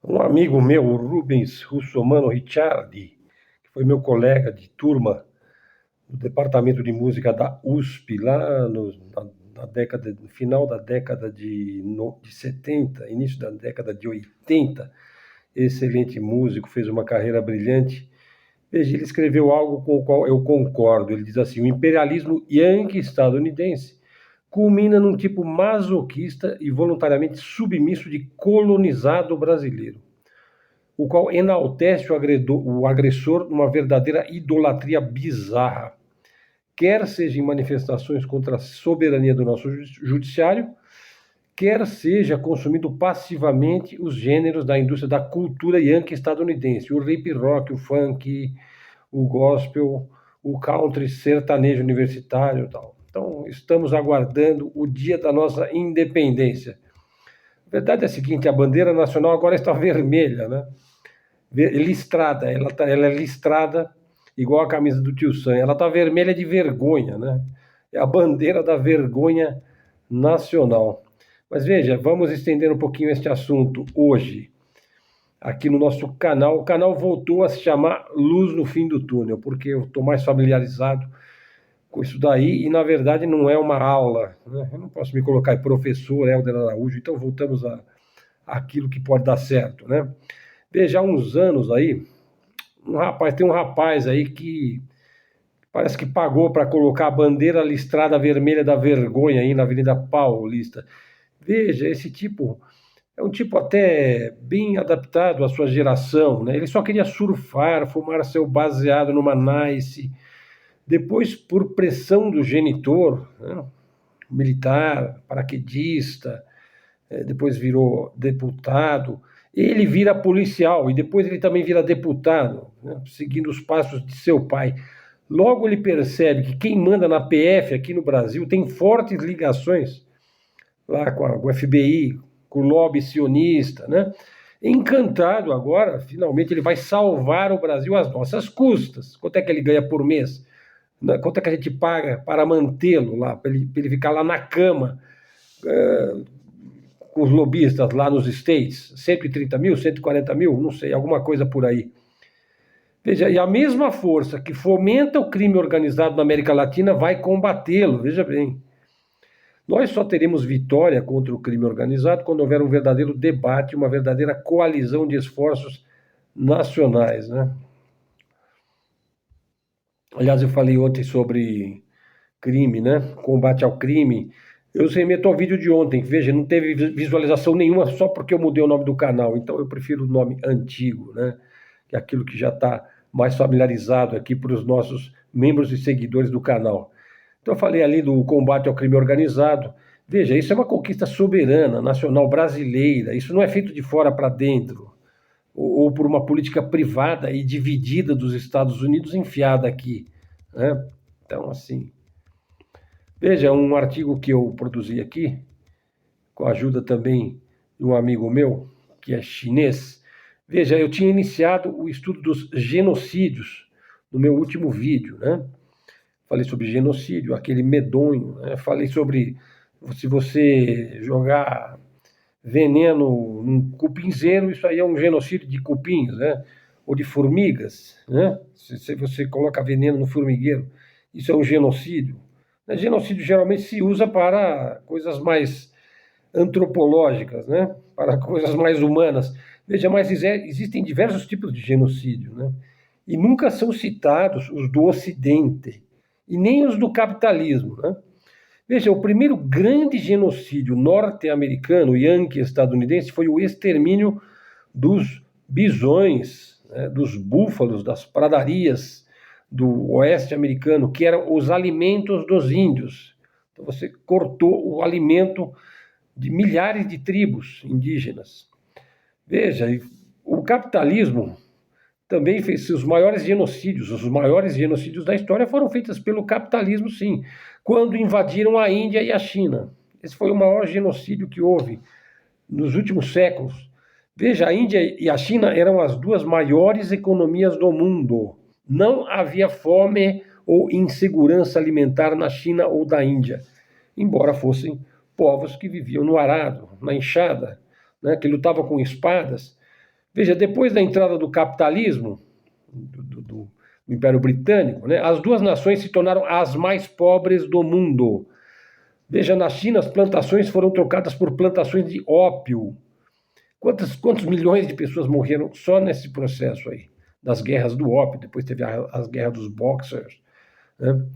Um amigo meu, o Rubens Russomano Ricciardi, que foi meu colega de turma no departamento de música da USP, lá na década, no final da década de 70, início da década de 80, excelente músico, fez uma carreira brilhante. Veja, ele escreveu algo com o qual eu concordo. Ele diz assim: o imperialismo yankee estadunidense culmina num tipo masoquista e voluntariamente submisso de colonizado brasileiro, o qual enaltece o agressor numa verdadeira idolatria bizarra, quer seja em manifestações contra a soberania do nosso judiciário, quer seja consumindo passivamente os gêneros da indústria da cultura yankee estadunidense, o hip rock, o funk, o gospel, o country sertanejo universitário e tal. Então, estamos aguardando o dia da nossa independência. A verdade é a seguinte: a bandeira nacional agora está vermelha, né? Listrada, ela é listrada igual a camisa do tio Sam, ela está vermelha de vergonha, né? É a bandeira da vergonha nacional. Mas veja, vamos estender um pouquinho este assunto hoje, aqui no nosso canal. O canal voltou a se chamar Luz no Fim do Túnel, porque eu estou mais familiarizado com isso daí, e na verdade não é uma aula, né? Eu não posso me colocar professor Helder Araújo, então voltamos àquilo que pode dar certo, né? Veja, há uns anos aí, tem um rapaz aí que parece que pagou para colocar a bandeira listrada vermelha da vergonha aí na Avenida Paulista. Veja, esse tipo é um tipo até bem adaptado à sua geração, né? Ele só queria surfar, fumar seu baseado numa Nice. Depois, por pressão do genitor, né, militar, paraquedista, depois virou deputado. Ele vira policial e depois ele também vira deputado, né, seguindo os passos de seu pai. Logo ele percebe que quem manda na PF aqui no Brasil tem fortes ligações lá com a FBI, com o lobby sionista, né? Encantado agora, finalmente ele vai salvar o Brasil às nossas custas. Quanto é que ele ganha por mês? Quanto é que a gente paga para mantê-lo lá, para ele ficar lá na cama, com os lobistas lá nos States? 130 mil, 140 mil, não sei, alguma coisa por aí. Veja, e a mesma força que fomenta o crime organizado na América Latina vai combatê-lo, veja bem. Nós só teremos vitória contra o crime organizado quando houver um verdadeiro debate, uma verdadeira coalizão de esforços nacionais, né? Aliás, eu falei ontem sobre crime, né? Combate ao crime. Eu remeto ao vídeo de ontem. Veja, não teve visualização nenhuma só porque eu mudei o nome do canal. Então eu prefiro o nome antigo, né? Que é aquilo que já está mais familiarizado aqui para os nossos membros e seguidores do canal. Então eu falei ali do combate ao crime organizado. Veja, isso é uma conquista soberana, nacional brasileira. Isso não é feito de fora para dentro, ou por uma política privada e dividida dos Estados Unidos enfiada aqui, né? Então, assim, veja, um artigo que eu produzi aqui, com a ajuda também de um amigo meu, que é chinês. Veja, eu tinha iniciado o estudo dos genocídios no meu último vídeo, né? Falei sobre genocídio, aquele medonho, né? Falei sobre se você jogar veneno num cupinzeiro, isso aí é um genocídio de cupins, né? Ou de formigas, né? Se você coloca veneno no formigueiro, isso é um genocídio. Genocídio geralmente se usa para coisas mais antropológicas, né? Para coisas mais humanas. Veja, mas existem diversos tipos de genocídio, né? E nunca são citados os do Ocidente, e nem os do capitalismo, né? Veja, o primeiro grande genocídio norte-americano, yankee estadunidense, foi o extermínio dos bisões, né, dos búfalos, das pradarias do oeste americano, que eram os alimentos dos índios. Então você cortou o alimento de milhares de tribos indígenas. Veja, o capitalismo também fez os maiores genocídios. Os maiores genocídios da história foram feitos pelo capitalismo, sim, quando invadiram a Índia e a China. Esse foi o maior genocídio que houve nos últimos séculos. Veja, a Índia e a China eram as duas maiores economias do mundo. Não havia fome ou insegurança alimentar na China ou da Índia, embora fossem povos que viviam no arado, na enxada, né, que lutavam com espadas. Veja, depois da entrada do capitalismo, do Império Britânico, né, as duas nações se tornaram as mais pobres do mundo. Veja, na China, as plantações foram trocadas por plantações de ópio. Quantos milhões de pessoas morreram só nesse processo aí, das guerras do ópio, depois teve as guerras dos boxers, né?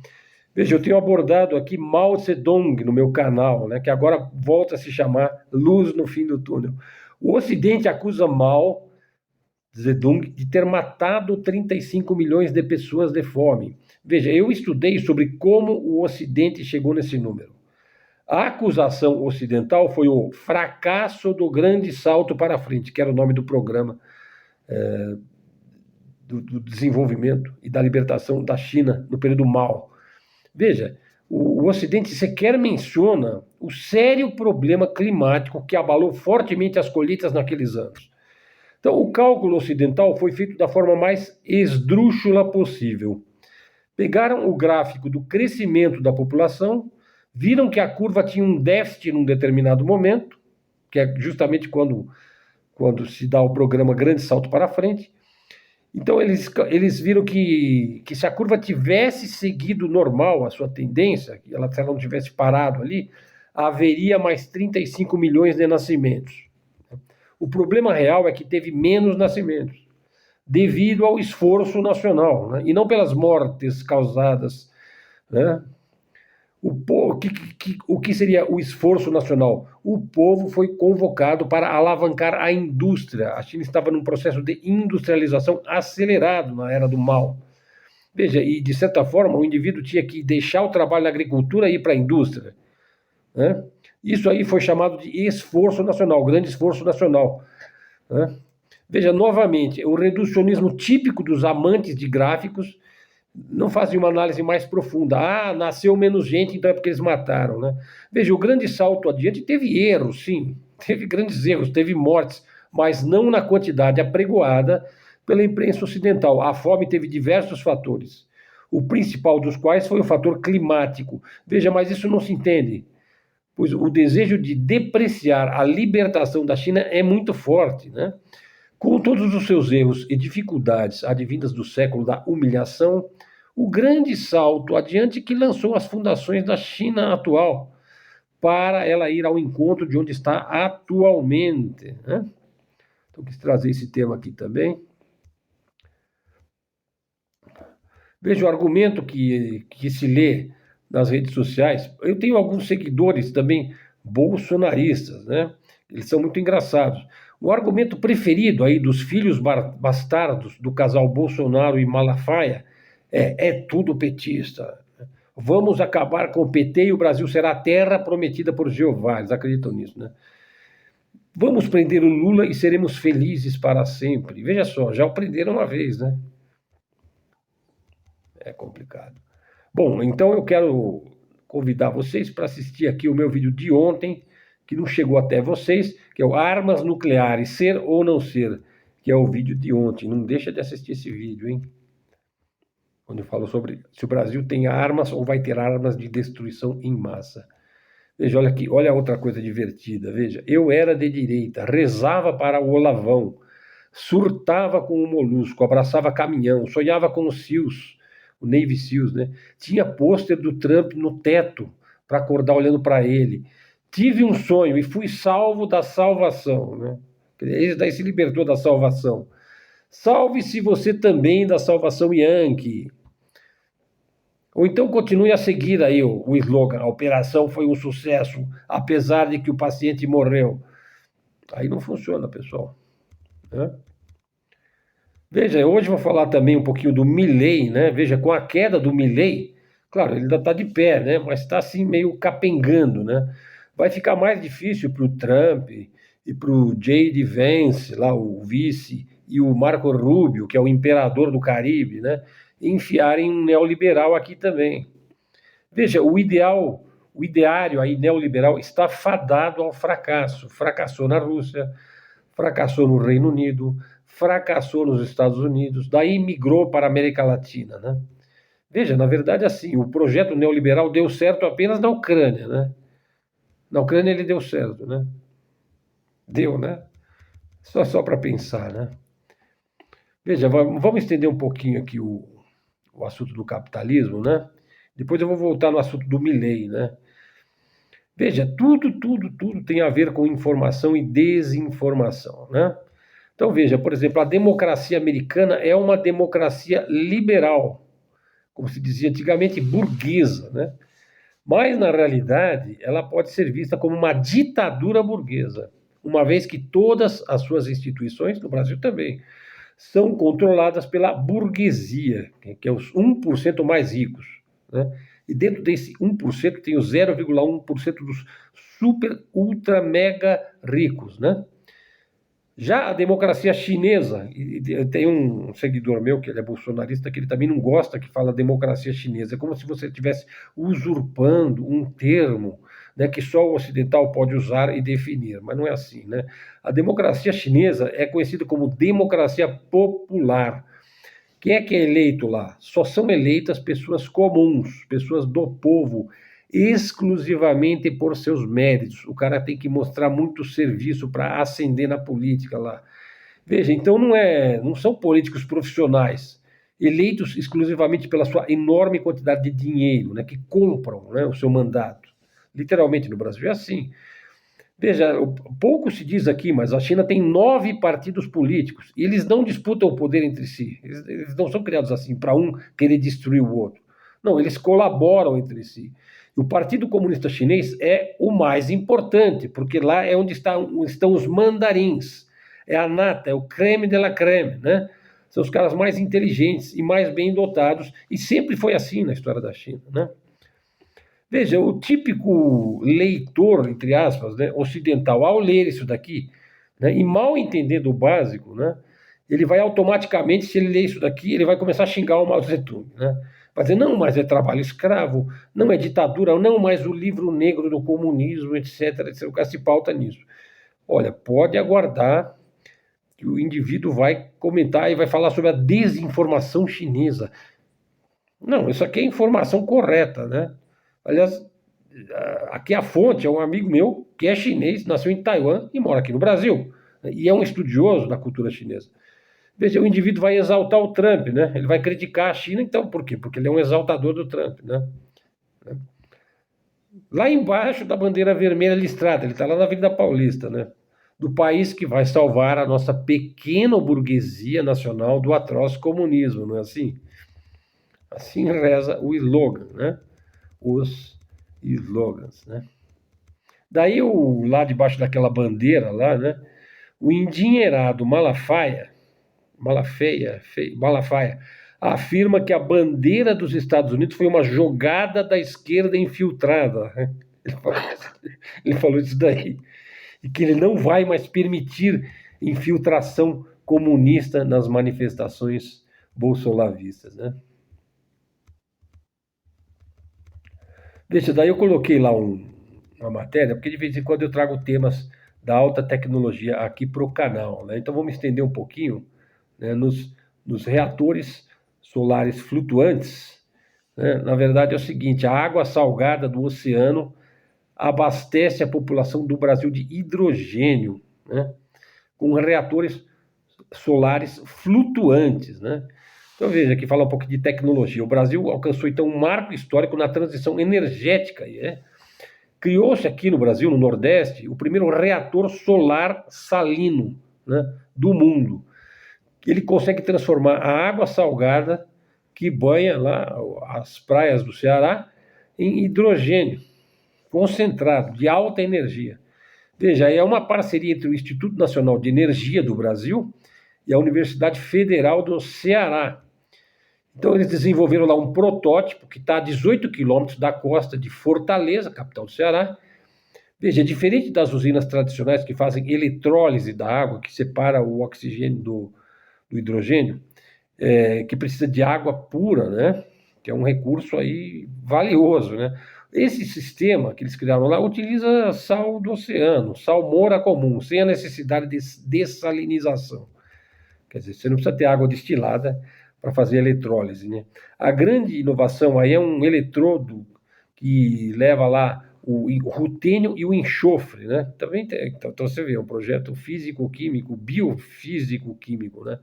Veja, eu tenho abordado aqui Mao Zedong no meu canal, né, que agora volta a se chamar Luz no Fim do Túnel. O Ocidente acusa Mao Zedong de ter matado 35 milhões de pessoas de fome. Veja, eu estudei sobre como o Ocidente chegou nesse número. A acusação ocidental foi o fracasso do grande salto para frente, que era o nome do programa do desenvolvimento e da libertação da China no período Mao. Veja, o Ocidente sequer menciona o sério problema climático que abalou fortemente as colheitas naqueles anos. Então, o cálculo ocidental foi feito da forma mais esdrúxula possível. Pegaram o gráfico do crescimento da população, viram que a curva tinha um déficit num determinado momento, que é justamente quando se dá o programa Grande Salto para Frente. Então, eles viram que se a curva tivesse seguido normal a sua tendência, se ela não tivesse parado ali, haveria mais 35 milhões de nascimentos. O problema real é que teve menos nascimentos, devido ao esforço nacional, né? E não pelas mortes causadas, né? O que seria o esforço nacional? O povo foi convocado para alavancar a indústria. A China estava num processo de industrialização acelerado na era do Mao. Veja, e de certa forma o indivíduo tinha que deixar o trabalho na agricultura e ir para a indústria, né? Isso aí foi chamado de esforço nacional, grande esforço nacional, né? Veja, novamente, o reducionismo típico dos amantes de gráficos não fazem uma análise mais profunda. Ah, nasceu menos gente, então é porque eles mataram, né? Veja, o grande salto adiante teve erros, sim, teve grandes erros, teve mortes, mas não na quantidade apregoada pela imprensa ocidental. A fome teve diversos fatores, o principal dos quais foi o fator climático. Veja, mas isso não se entende, pois o desejo de depreciar a libertação da China é muito forte, né? Com todos os seus erros e dificuldades advindas do século da humilhação, o grande salto adiante que lançou as fundações da China atual, para ela ir ao encontro de onde está atualmente, né? Então, quis trazer esse tema aqui também. Veja o argumento que se lê nas redes sociais. Eu tenho alguns seguidores também bolsonaristas, né? Eles são muito engraçados. O argumento preferido aí dos filhos bastardos do casal Bolsonaro e Malafaia é tudo petista. Vamos acabar com o PT e o Brasil será a terra prometida por Jeová. Eles acreditam nisso, né? Vamos prender o Lula e seremos felizes para sempre. Veja só, já o prenderam uma vez, né? É complicado. Bom, então eu quero convidar vocês para assistir aqui o meu vídeo de ontem, que não chegou até vocês, que é o Armas Nucleares, Ser ou Não Ser, que é o vídeo de ontem. Não deixa de assistir esse vídeo, hein? Onde eu falo sobre se o Brasil tem armas ou vai ter armas de destruição em massa. Veja, olha aqui, olha outra coisa divertida, veja. Eu era de direita, rezava para o Olavão, surtava com o Molusco, abraçava caminhão, sonhava com os SEALs, o Navy SEALs, né? Tinha pôster do Trump no teto para acordar olhando para ele. Tive um sonho e fui salvo da salvação, né? Ele daí se libertou da salvação. Salve-se você também da salvação Yankee. Ou então continue a seguir aí o slogan, a operação foi um sucesso, apesar de que o paciente morreu. Aí não funciona, pessoal, né? Veja, hoje vou falar também um pouquinho do Milei, né? Veja, com a queda do Milei, claro, ele ainda está de pé, né? Mas está assim meio capengando, né? Vai ficar mais difícil para o Trump e para o J.D. Vance, lá o vice, e o Marco Rubio, que é o imperador do Caribe, né? Enfiarem um neoliberal aqui também. Veja, o ideário aí neoliberal está fadado ao fracasso. Fracassou na Rússia, fracassou no Reino Unido, fracassou nos Estados Unidos, daí migrou para a América Latina, né? Veja, na verdade, assim, o projeto neoliberal deu certo apenas na Ucrânia, né? Na Ucrânia ele deu certo, né? Deu, né? Só para pensar, né? Veja, vamos estender um pouquinho aqui o assunto do capitalismo, né? Depois eu vou voltar no assunto do Milei, né? Veja, tudo tem a ver com informação e desinformação, né? Então veja, por exemplo, a democracia americana é uma democracia liberal, como se dizia antigamente, burguesa, né? Mas, na realidade, ela pode ser vista como uma ditadura burguesa, uma vez que todas as suas instituições, no Brasil também, são controladas pela burguesia, que é os 1% mais ricos, né? E dentro desse 1% tem os 0,1% dos super, ultra, mega ricos, né? Já a democracia chinesa, e tem um seguidor meu que ele é bolsonarista, que ele também não gosta que fala democracia chinesa. É como se você estivesse usurpando um termo, né, que só o ocidental pode usar e definir, mas não é assim, né? A democracia chinesa é conhecida como democracia popular. Quem é que é eleito lá? Só são eleitas pessoas comuns, pessoas do povo, exclusivamente por seus méritos. O cara tem que mostrar muito serviço para ascender na política lá. Veja, então não são políticos profissionais eleitos exclusivamente pela sua enorme quantidade de dinheiro, né, que compram, né, o seu mandato. Literalmente no Brasil é assim. Veja, pouco se diz aqui, mas a China tem 9 partidos políticos e eles não disputam o poder entre si. Eles não são criados assim para um querer destruir o outro. Não, eles colaboram entre si. O Partido Comunista Chinês é o mais importante, porque lá é onde estão os mandarins. É a nata, é o creme de la creme, né? São os caras mais inteligentes e mais bem dotados, e sempre foi assim na história da China, né? Veja, o típico leitor, entre aspas, né, ocidental, ao ler isso daqui, né, e mal entendendo o básico, né, ele vai automaticamente, se ele ler isso daqui, ele vai começar a xingar o Mao Tse-tung, né? Vai dizer, não, mas é trabalho escravo, não é ditadura, não, mas o livro negro do comunismo, etc, etc. O cara se pauta nisso. Olha, pode aguardar que o indivíduo vai comentar e vai falar sobre a desinformação chinesa. Não, isso aqui é informação correta, né? Aliás, aqui a fonte é um amigo meu que é chinês, nasceu em Taiwan e mora aqui no Brasil. E é um estudioso da cultura chinesa. Veja, o indivíduo vai exaltar o Trump, né? Ele vai criticar a China, então por quê? Porque ele é um exaltador do Trump, né? Lá embaixo da bandeira vermelha listrada, ele está lá na Avenida Paulista, né? Do país que vai salvar a nossa pequena burguesia nacional do atroz comunismo, não é assim? Assim reza o slogan, né? Os slogans, né? Daí, lá debaixo daquela bandeira lá, né? O endinheirado Malafaia, afirma que a bandeira dos Estados Unidos foi uma jogada da esquerda infiltrada. Ele falou isso daí. E que ele não vai mais permitir infiltração comunista nas manifestações bolsolavistas, né? Deixa, daí eu coloquei lá uma matéria, porque de vez em quando eu trago temas da alta tecnologia aqui para o canal, né? Então vamos estender um pouquinho, né, nos reatores solares flutuantes, né? Na verdade é o seguinte, a água salgada do oceano abastece a população do Brasil de hidrogênio, né? Com reatores solares flutuantes, né? Então veja, aqui fala um pouco de tecnologia. O Brasil alcançou então um marco histórico na transição energética, né? Criou-se aqui no Brasil, no Nordeste, o primeiro reator solar salino, né, do mundo. Ele consegue transformar a água salgada que banha lá as praias do Ceará em hidrogênio concentrado, de alta energia. Veja, é uma parceria entre o Instituto Nacional de Energia do Brasil e a Universidade Federal do Ceará. Então, eles desenvolveram lá um protótipo que está a 18 quilômetros da costa de Fortaleza, capital do Ceará. Veja, diferente das usinas tradicionais que fazem eletrólise da água, que separa o oxigênio do hidrogênio, que precisa de água pura, né? Que é um recurso aí valioso, né? Esse sistema que eles criaram lá utiliza sal do oceano, salmoura comum, sem a necessidade de dessalinização. Quer dizer, você não precisa ter água destilada para fazer eletrólise, né? A grande inovação aí é um eletrodo que leva lá o rutênio e o enxofre, né? Também tem, então você vê, é um projeto físico-químico, biofísico-químico, né?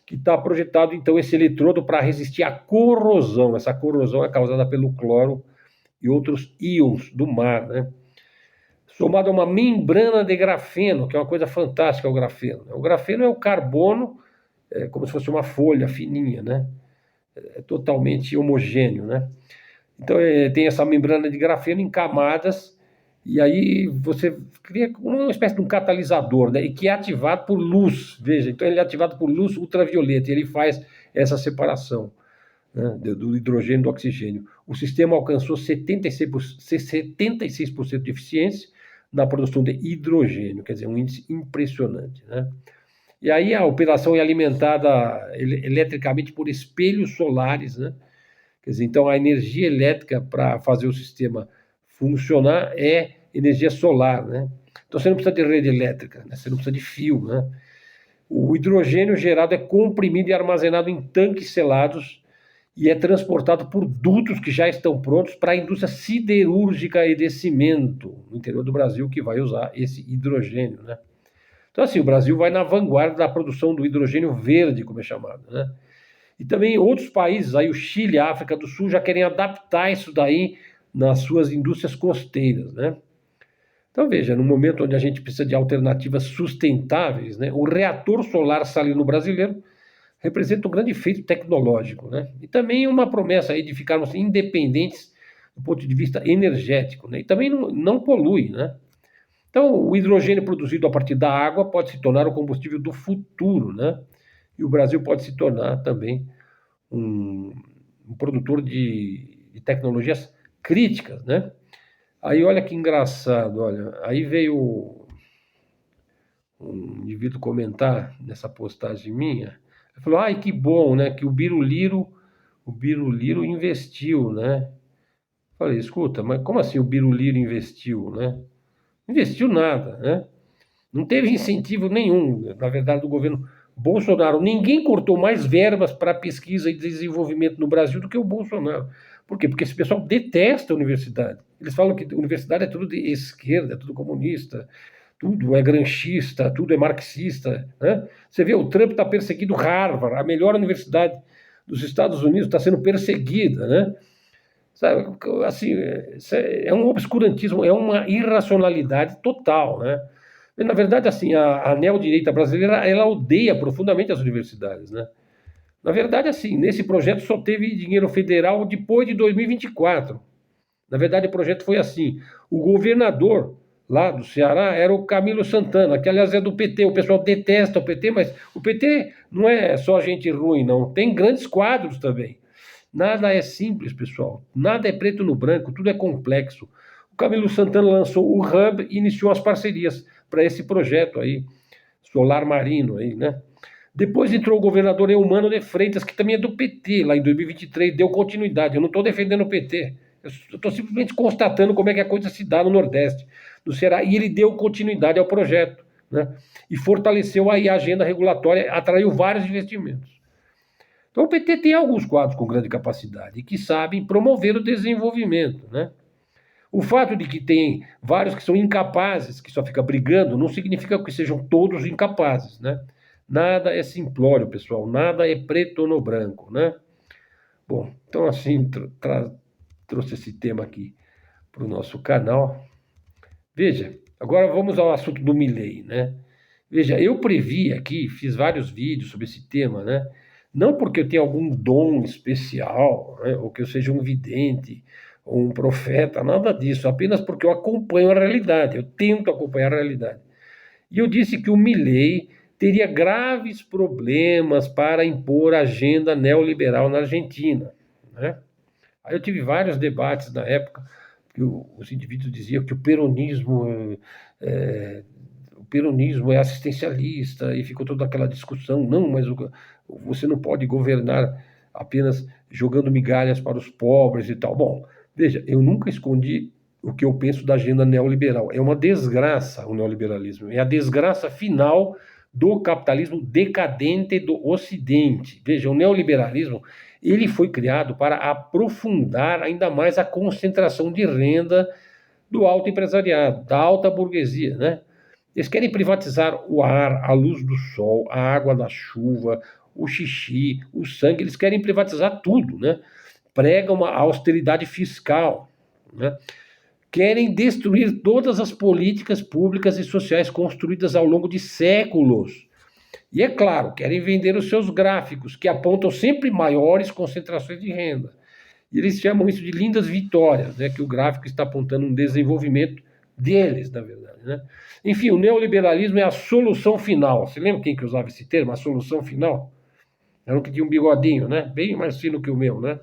Que está projetado, então, esse eletrodo para resistir à corrosão. Essa corrosão é causada pelo cloro e outros íons do mar, né? Somado a uma membrana de grafeno, que é uma coisa fantástica o grafeno. O grafeno é o carbono, como se fosse uma folha fininha, né? É totalmente homogêneo, né? Então tem essa membrana de grafeno em camadas, e aí você cria uma espécie de um catalisador, né? E que é ativado por luz, veja, então ele é ativado por luz ultravioleta, e ele faz essa separação, né, do hidrogênio e do oxigênio. O sistema alcançou 76% de eficiência na produção de hidrogênio, quer dizer, um índice impressionante, né? E aí a operação é alimentada eletricamente por espelhos solares, né? Quer dizer, então a energia elétrica para fazer o sistema funcionar é energia solar, né? Então você não precisa de rede elétrica, né? Você não precisa de fio, né? O hidrogênio gerado é comprimido e armazenado em tanques selados e é transportado por dutos que já estão prontos para a indústria siderúrgica e de cimento no interior do Brasil, que vai usar esse hidrogênio, né? Então, assim, o Brasil vai na vanguarda da produção do hidrogênio verde, como é chamado, né? E também outros países, aí o Chile, a África do Sul, já querem adaptar isso daí nas suas indústrias costeiras, né? Então, veja, no momento onde a gente precisa de alternativas sustentáveis, né, o reator solar salino brasileiro representa um grande feito tecnológico, né? E também uma promessa aí de ficarmos independentes do ponto de vista energético, né? E também não polui, né? Então, o hidrogênio produzido a partir da água pode se tornar o combustível do futuro, né? E o Brasil pode se tornar também um, um produtor de tecnologias críticas, né? Aí olha que engraçado, olha, aí veio um indivíduo comentar nessa postagem minha, ele falou, ai que bom, né, que o Biruliro investiu, né? Falei, escuta, mas como assim o Biruliro investiu, né? Investiu nada, né? Não teve incentivo nenhum, na verdade, do governo Bolsonaro. Ninguém cortou mais verbas para pesquisa e desenvolvimento no Brasil do que o Bolsonaro. Por quê? Porque esse pessoal detesta a universidade. Eles falam que a universidade é tudo de esquerda, é tudo comunista, tudo é granchista, tudo é marxista, né? Você vê, o Trump está perseguindo Harvard, a melhor universidade dos Estados Unidos está sendo perseguida, né? Sabe, assim, é um obscurantismo, é uma irracionalidade total, né? Na verdade, assim, a neodireita brasileira, ela odeia profundamente as universidades, né? Na verdade, assim, nesse projeto só teve dinheiro federal depois de 2024. Na verdade, o projeto foi assim: o governador lá do Ceará era o Camilo Santana, que aliás é do PT. O pessoal detesta o PT, mas o PT não é só gente ruim, não. Tem grandes quadros também. Nada é simples, pessoal. Nada é preto no branco, tudo é complexo. O Camilo Santana lançou o Hub e iniciou as parcerias para esse projeto aí, solar marino aí, né? Depois entrou o governador Eumano de Freitas, que também é do PT, lá em 2023, deu continuidade. Eu não estou defendendo o PT, eu estou simplesmente constatando como é que a coisa se dá no Nordeste, no Ceará, e ele deu continuidade ao projeto, né? E fortaleceu aí a agenda regulatória, atraiu vários investimentos. Então o PT tem alguns quadros com grande capacidade e que sabem promover o desenvolvimento, né? O fato de que tem vários que são incapazes, que só fica brigando, não significa que sejam todos incapazes, né? Nada é simplório, pessoal, nada é preto no branco, né? Bom, então assim, trouxe esse tema aqui para o nosso canal. Veja, agora vamos ao assunto do Milei, né? Veja, eu previ aqui, fiz vários vídeos sobre esse tema, né? Não porque eu tenha algum dom especial, né? Ou que eu seja um vidente, ou um profeta, nada disso, apenas porque eu acompanho a realidade, eu tento acompanhar a realidade. E eu disse que o Milei teria graves problemas para impor a agenda neoliberal na Argentina, né? Aí eu tive vários debates na época, que os indivíduos diziam que é, o peronismo é assistencialista, e ficou toda aquela discussão, não, mas você não pode governar apenas jogando migalhas para os pobres e tal. Bom, veja, eu nunca escondi o que eu penso da agenda neoliberal. É uma desgraça o neoliberalismo, é a desgraça final do capitalismo decadente do Ocidente. Veja, o neoliberalismo ele foi criado para aprofundar ainda mais a concentração de renda do alto empresariado, da alta burguesia, né? Eles querem privatizar o ar, a luz do sol, a água da chuva, o xixi, o sangue, eles querem privatizar tudo, né? Pregam uma austeridade fiscal, né? Querem destruir todas as políticas públicas e sociais construídas ao longo de séculos. E é claro, querem vender os seus gráficos, que apontam sempre maiores concentrações de renda. E eles chamam isso de lindas vitórias, né? Que o gráfico está apontando um desenvolvimento deles, na verdade, né? Enfim, o neoliberalismo é a solução final. Você lembra quem que usava esse termo, a solução final? Era um que tinha um bigodinho, né? Bem mais fino que o meu, né?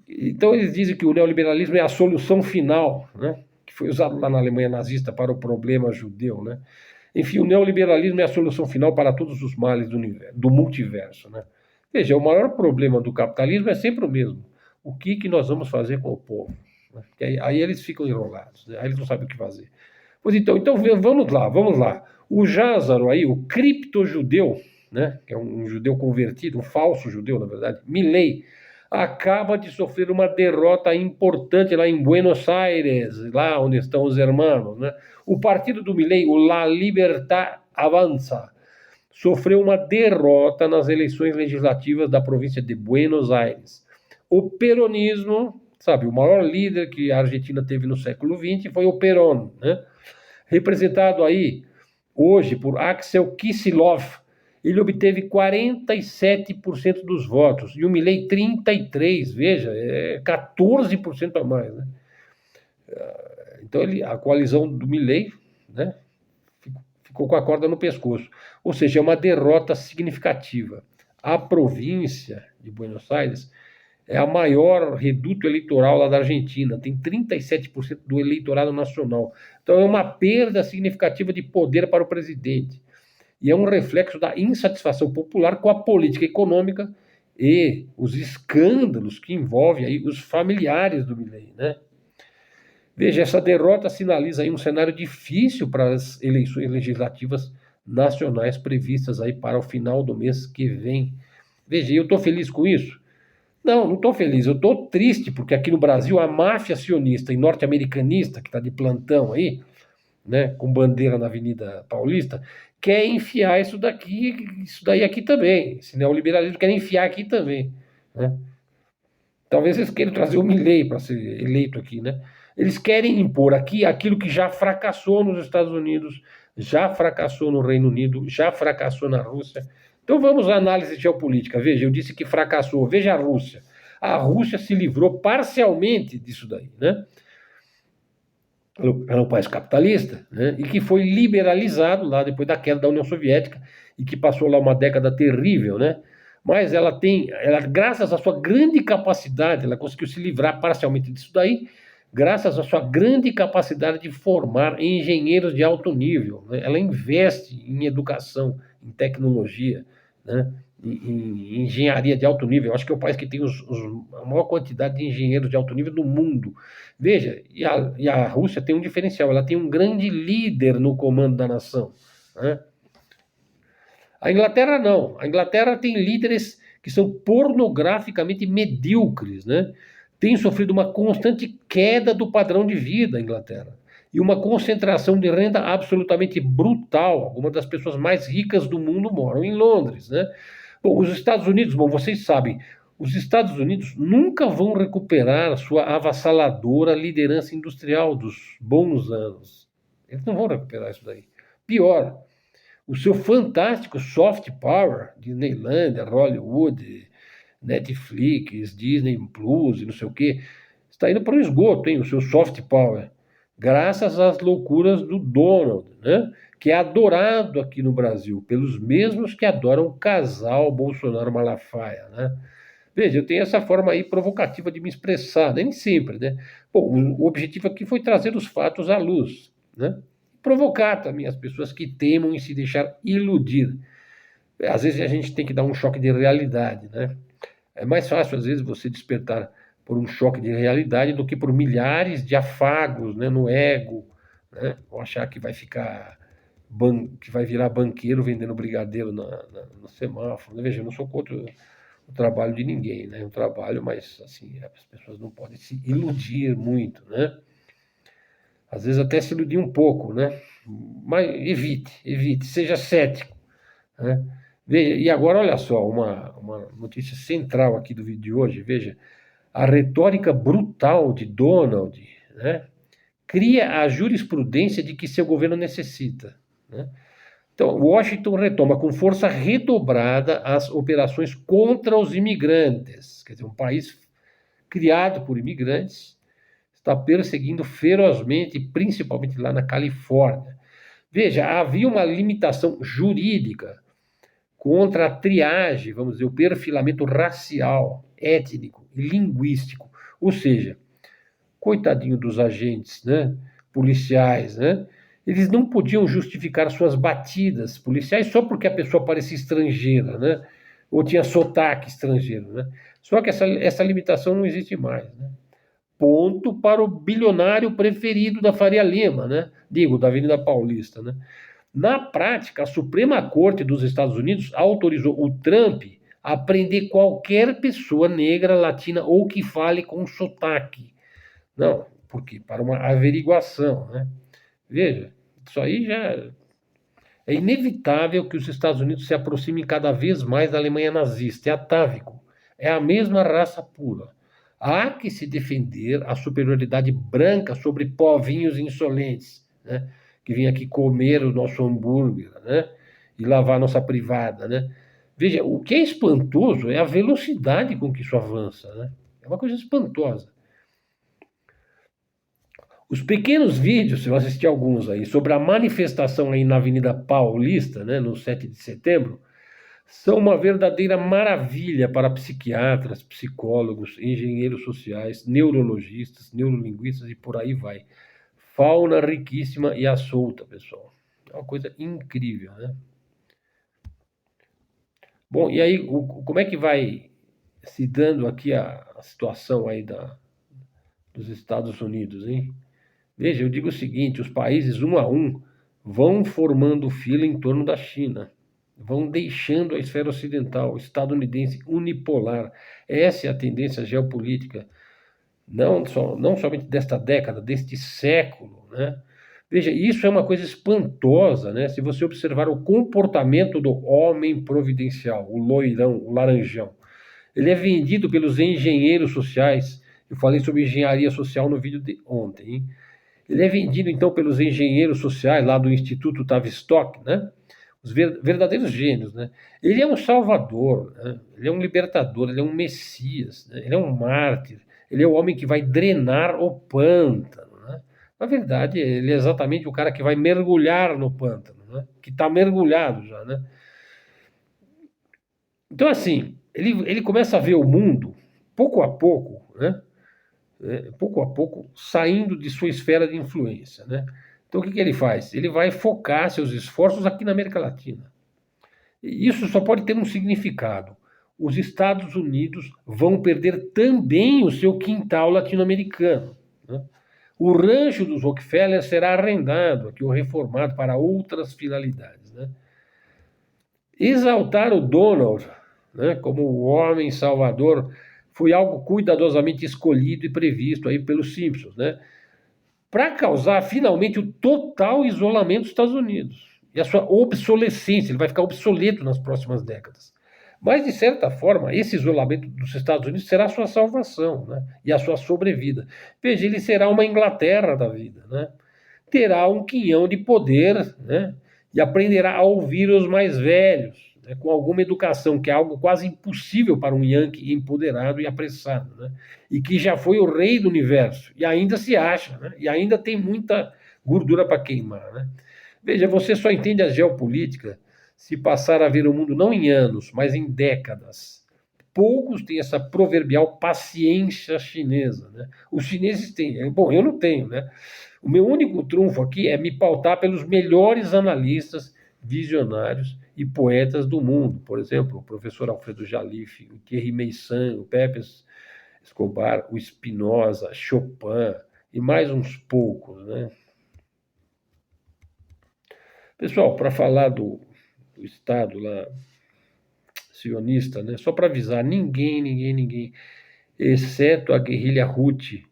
Então eles dizem que o neoliberalismo é a solução final, né? Que foi usado lá na Alemanha nazista para o problema judeu, né? Enfim, o neoliberalismo é a solução final para todos os males do multiverso, né? Veja, o maior problema do capitalismo é sempre o mesmo. O que nós vamos fazer com o povo? Né? Aí eles ficam enrolados, né? Aí eles não sabem o que fazer. Pois então vamos lá. O Jázaro aí, o criptojudeu, né? Que é um judeu convertido, um falso judeu, na verdade, Milei, acaba de sofrer uma derrota importante lá em Buenos Aires, lá onde estão os hermanos, né? O partido do Milei, o La Libertad Avanza, sofreu uma derrota nas eleições legislativas da província de Buenos Aires. O peronismo, sabe, o maior líder que a Argentina teve no século XX foi o Perón, né? Representado aí hoje por Axel Kicillof. Ele obteve 47% dos votos e o Milei 33%, veja, é 14% a mais, né? Então a coalizão do Milei, né, ficou com a corda no pescoço. Ou seja, é uma derrota significativa. A província de Buenos Aires é a maior reduto eleitoral lá da Argentina, tem 37% do eleitorado nacional. Então é uma perda significativa de poder para o presidente. E é um reflexo da insatisfação popular com a política econômica e os escândalos que envolvem aí os familiares do Milei, né? Veja, essa derrota sinaliza aí um cenário difícil para as eleições legislativas nacionais previstas aí para o final do mês que vem. Veja, eu estou feliz com isso? Não estou feliz, eu estou triste, porque aqui no Brasil a máfia sionista e norte-americanista, que está de plantão aí, né, com bandeira na Avenida Paulista, quer enfiar isso daí aqui também. Esse neoliberalismo quer enfiar aqui também, né? Talvez eles queiram trazer o Milei para ser eleito aqui, né? Eles querem impor aqui aquilo que já fracassou nos Estados Unidos, já fracassou no Reino Unido, já fracassou na Rússia. Então vamos à análise geopolítica. Veja, eu disse que fracassou. Veja a Rússia. A Rússia se livrou parcialmente disso daí, né? Era um país capitalista, né? E que foi liberalizado lá depois da queda da União Soviética e que passou lá uma década terrível, né? Mas graças à sua grande capacidade, ela conseguiu se livrar parcialmente disso daí, graças à sua grande capacidade de formar engenheiros de alto nível, né? Ela investe em educação, em tecnologia, né? Em engenharia de alto nível. Eu acho que é o país que tem a maior quantidade de engenheiros de alto nível do mundo. Veja, e a Rússia tem um diferencial, ela tem um grande líder no comando da nação, né? A Inglaterra não. A Inglaterra tem líderes que são pornograficamente medíocres, né? Tem sofrido uma constante queda do padrão de vida a Inglaterra e uma concentração de renda absolutamente brutal. Algumas das pessoas mais ricas do mundo moram em Londres, né? Bom, os Estados Unidos, bom, vocês sabem, os Estados Unidos nunca vão recuperar sua avassaladora liderança industrial dos bons anos. Eles não vão recuperar isso daí. Pior, o seu fantástico soft power, Disneylandia, Hollywood, Netflix, Disney Plus e não sei o quê, está indo para o esgoto, hein, o seu soft power, graças às loucuras do Donald, né, que é adorado aqui no Brasil pelos mesmos que adoram o casal Bolsonaro-Malafaia, né? Veja, eu tenho essa forma aí provocativa de me expressar, nem sempre, né? Bom, o objetivo aqui foi trazer os fatos à luz, né? Provocar também as pessoas que temam em se deixar iludir. Às vezes a gente tem que dar um choque de realidade, né? É mais fácil, às vezes, você despertar por um choque de realidade do que por milhares de afagos, né, no ego, né? Ou achar que vai que vai virar banqueiro vendendo brigadeiro no semáforo, né? Veja, eu não sou contra o trabalho de ninguém, né? É um trabalho, mas assim, as pessoas não podem se iludir muito, né? Às vezes até se iludir um pouco, né? Mas evite, seja cético, né? Veja, e agora olha só, uma notícia central aqui do vídeo de hoje, veja, a retórica brutal de Donald, né, cria a jurisprudência de que seu governo necessita, né? Então, Washington retoma com força redobrada as operações contra os imigrantes. Quer dizer, um país criado por imigrantes está perseguindo ferozmente, principalmente lá na Califórnia. Veja, havia uma limitação jurídica contra a triagem, vamos dizer, o perfilamento racial, étnico e linguístico. Ou seja, coitadinho dos agentes, né, policiais, né, eles não podiam justificar suas batidas policiais só porque a pessoa parecia estrangeira, né, ou tinha sotaque estrangeiro, né. Só que essa limitação não existe mais, né. Ponto para o bilionário preferido da Faria Lima, né, digo, da Avenida Paulista, né. Na prática, a Suprema Corte dos Estados Unidos autorizou o Trump a prender qualquer pessoa negra, latina ou que fale com sotaque. Não, por quê? Para uma averiguação, né? Veja, isso aí já é inevitável que os Estados Unidos se aproximem cada vez mais da Alemanha nazista. É atávico. É a mesma raça pura. Há que se defender a superioridade branca sobre povinhos insolentes, né? Que vêm aqui comer o nosso hambúrguer, né? E lavar a nossa privada, né? Veja, o que é espantoso é a velocidade com que isso avança, né? É uma coisa espantosa. Os pequenos vídeos, se eu assisti alguns aí, sobre a manifestação aí na Avenida Paulista, né, no 7 de setembro, são uma verdadeira maravilha para psiquiatras, psicólogos, engenheiros sociais, neurologistas, neurolinguistas e por aí vai. Fauna riquíssima e à solta, pessoal. É uma coisa incrível, né? Bom, e aí, como é que vai se dando aqui a situação aí dos Estados Unidos, hein? Veja, eu digo o seguinte: os países um a um vão formando fila em torno da China, vão deixando a esfera ocidental, estadunidense, unipolar. Essa é a tendência geopolítica, não somente desta década, deste século, né? Veja, isso é uma coisa espantosa, né? Se você observar o comportamento do homem providencial, o loirão, o laranjão, ele é vendido pelos engenheiros sociais. Eu falei sobre engenharia social no vídeo de ontem, hein? Ele é vendido, então, pelos engenheiros sociais lá do Instituto Tavistock, né? Os verdadeiros gênios, né? Ele é um salvador, né? Ele é um libertador, ele é um messias, né? Ele é um mártir, ele é o homem que vai drenar o pântano, né? Na verdade, ele é exatamente o cara que vai mergulhar no pântano, né? Que está mergulhado já, né? Então, assim, ele começa a ver o mundo, pouco a pouco, né? Pouco a pouco, saindo de sua esfera de influência, né? Então, o que ele faz? Ele vai focar seus esforços aqui na América Latina. E isso só pode ter um significado. Os Estados Unidos vão perder também o seu quintal latino-americano, né? O rancho dos Rockefeller será arrendado aqui ou reformado para outras finalidades, né? Exaltar o Donald, né, como o homem salvador foi algo cuidadosamente escolhido e previsto aí pelos Simpsons, né? Para causar finalmente o total isolamento dos Estados Unidos e a sua obsolescência. Ele vai ficar obsoleto nas próximas décadas. Mas, de certa forma, esse isolamento dos Estados Unidos será a sua salvação, né? E a sua sobrevida. Veja, ele será uma Inglaterra da vida, né? Terá um quinhão de poder, né? E aprenderá a ouvir os mais velhos, né? Com alguma educação, que é algo quase impossível para um Yankee empoderado e apressado, né? E que já foi o rei do universo, e ainda se acha, né? E ainda tem muita gordura para queimar, né? Veja, você só entende a geopolítica se passar a ver o mundo não em anos, mas em décadas. Poucos têm essa proverbial paciência chinesa, né? Os chineses têm, bom, eu não tenho, né? O meu único trunfo aqui é me pautar pelos melhores analistas, visionários e poetas do mundo. Por exemplo, o professor Alfredo Jalife, o Thierry Meissan, o Pepe Escobar, o Spinoza, Chopin e mais uns poucos, né? Pessoal, para falar do Estado lá sionista, né? Só para avisar, ninguém, exceto a guerrilha Houthi,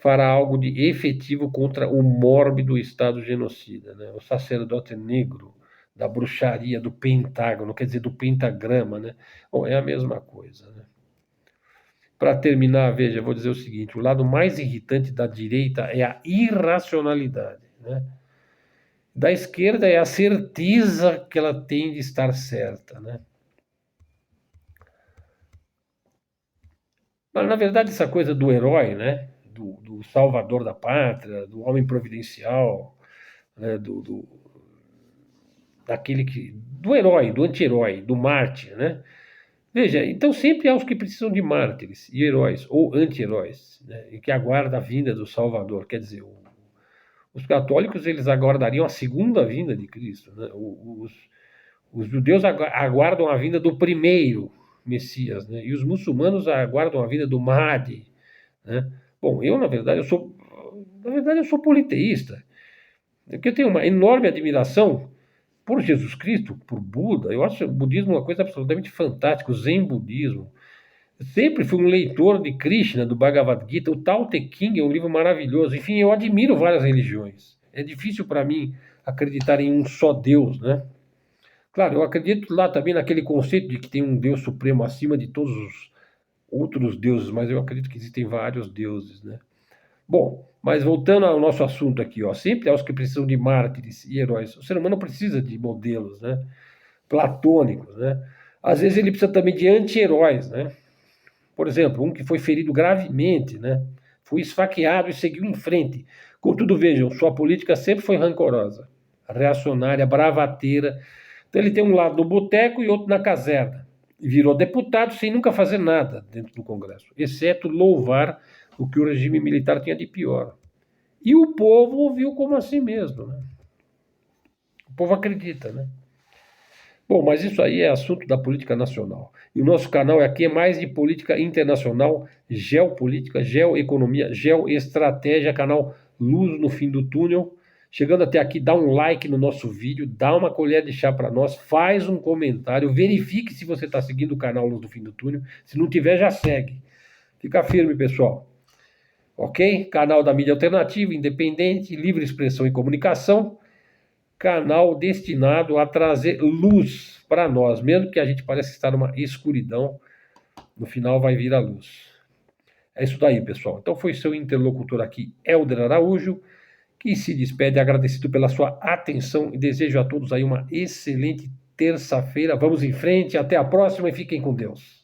fará algo de efetivo contra o mórbido Estado genocida, né? O sacerdote negro da bruxaria, do pentágono, quer dizer, do pentagrama, né? Bom, é a mesma coisa, né? Para terminar, veja, vou dizer o seguinte: o lado mais irritante da direita é a irracionalidade, né? Da esquerda é a certeza que ela tem de estar certa, né? Mas, na verdade, essa coisa do herói, né? Do salvador da pátria, do homem providencial, né? Daquele que. Do herói, do anti-herói, do mártir, né? Veja, então sempre há os que precisam de mártires e heróis, ou anti-heróis, né? E que aguardam a vinda do Salvador. Quer dizer, os católicos eles aguardariam a segunda vinda de Cristo, né? Os judeus aguardam a vinda do primeiro Messias, né? E os muçulmanos aguardam a vinda do Mahdi, né? Bom, eu sou politeísta, porque eu tenho uma enorme admiração por Jesus Cristo, por Buda. Eu acho o budismo uma coisa absolutamente fantástica, o Zen budismo. Eu sempre fui um leitor de Krishna, do Bhagavad Gita. O Tao Te Ching é um livro maravilhoso. Enfim, eu admiro várias religiões. É difícil para mim acreditar em um só Deus, né? Claro, eu acredito lá também naquele conceito de que tem um Deus supremo acima de todos os outros deuses, mas eu acredito que existem vários deuses, né? Bom, mas voltando ao nosso assunto aqui, ó, sempre há os que precisam de mártires e heróis. O ser humano precisa de modelos, né? Platônicos, né? Às vezes ele precisa também de anti-heróis, né? Por exemplo, um que foi ferido gravemente, né? Foi esfaqueado e seguiu em frente. Contudo, vejam, sua política sempre foi rancorosa, reacionária, bravateira. Então ele tem um lado no boteco e outro na caserna. E virou deputado sem nunca fazer nada dentro do Congresso, exceto louvar o que o regime militar tinha de pior. E o povo ouviu como assim mesmo, né? O povo acredita, né? Bom, mas isso aí é assunto da política nacional. E o nosso canal aqui é mais de política internacional, geopolítica, geoeconomia, geoestratégia, canal Luz no Fim do Túnel. Chegando até aqui, dá um like no nosso vídeo, dá uma colher de chá para nós, faz um comentário, verifique se você está seguindo o canal Luz do Fim do Túnel. Se não tiver, já segue. Fica firme, pessoal. Ok? Canal da mídia alternativa, independente, livre expressão e comunicação. Canal destinado a trazer luz para nós, mesmo que a gente pareça estar numa escuridão, no final vai vir a luz. É isso daí, pessoal. Então foi seu interlocutor aqui, Helder Araújo, que se despede agradecido pela sua atenção e desejo a todos aí uma excelente terça-feira. Vamos em frente, até a próxima e fiquem com Deus.